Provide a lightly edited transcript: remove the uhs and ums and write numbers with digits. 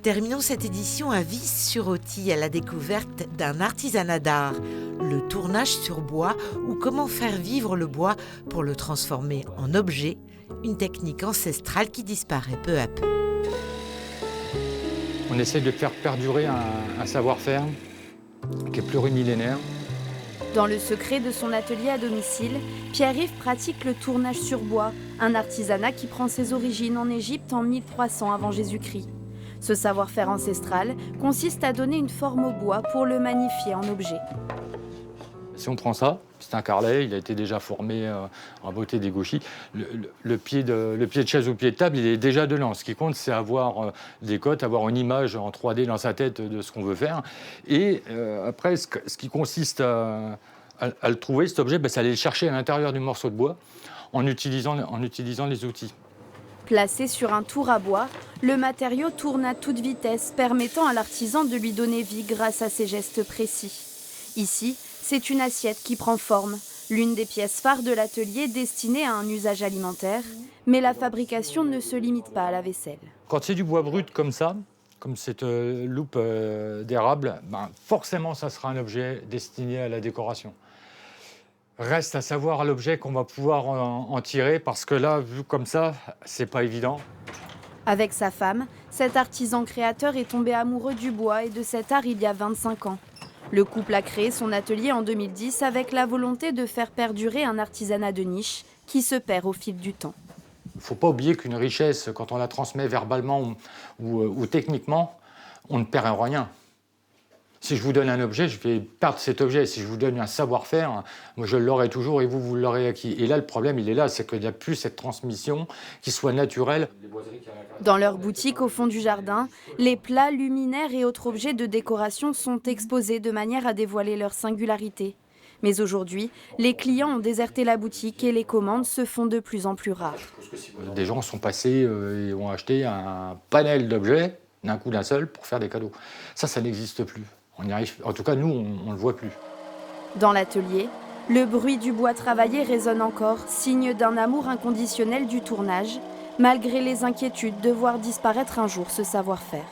Terminons cette édition à Vis-sur-Authie à la découverte d'un artisanat d'art, le tournage sur bois ou comment faire vivre le bois pour le transformer en objet, une technique ancestrale qui disparaît peu à peu. On essaie de faire perdurer un savoir-faire qui est plurimillénaire. Dans le secret de son atelier à domicile, Pierre-Yves pratique le tournage sur bois, un artisanat qui prend ses origines en Égypte en 1300 avant Jésus-Christ. Ce savoir-faire ancestral consiste à donner une forme au bois pour le magnifier en objet. Si on prend ça, c'est un carrelet, il a été déjà formé en beauté des gauchis. Le pied de chaise ou le pied de table, il est déjà dedans. Ce qui compte, c'est avoir des cotes, avoir une image en 3D dans sa tête de ce qu'on veut faire. Et après, ce qui consiste à le trouver, cet objet, c'est aller le chercher à l'intérieur du morceau de bois en utilisant les outils. Placé sur un tour à bois, le matériau tourne à toute vitesse, permettant à l'artisan de lui donner vie grâce à ses gestes précis. Ici, c'est une assiette qui prend forme, l'une des pièces phares de l'atelier destinée à un usage alimentaire, mais la fabrication ne se limite pas à la vaisselle. Quand c'est du bois brut comme ça, comme cette loupe d'érable, forcément, ça sera un objet destiné à la décoration. Reste à savoir l'objet qu'on va pouvoir en tirer, parce que là, vu comme ça, c'est pas évident. Avec sa femme, cet artisan créateur est tombé amoureux du bois et de cet art il y a 25 ans. Le couple a créé son atelier en 2010 avec la volonté de faire perdurer un artisanat de niche qui se perd au fil du temps. Il ne faut pas oublier qu'une richesse, quand on la transmet verbalement ou techniquement, on ne perd rien. Si je vous donne un objet, je vais perdre cet objet. Si je vous donne un savoir-faire, moi je l'aurai toujours et vous l'aurez acquis. Et là, le problème, il est là, c'est qu'il n'y a plus cette transmission qui soit naturelle. Dans leur boutique au fond du jardin, les plats, luminaires et autres objets de décoration sont exposés de manière à dévoiler leur singularité. Mais aujourd'hui, les clients ont déserté la boutique et les commandes se font de plus en plus rares. Des gens sont passés et ont acheté un panel d'objets d'un coup d'un seul pour faire des cadeaux. Ça n'existe plus. On y arrive. En tout cas, nous, on ne le voit plus. Dans l'atelier, le bruit du bois travaillé résonne encore, signe d'un amour inconditionnel du tournage, malgré les inquiétudes de voir disparaître un jour ce savoir-faire.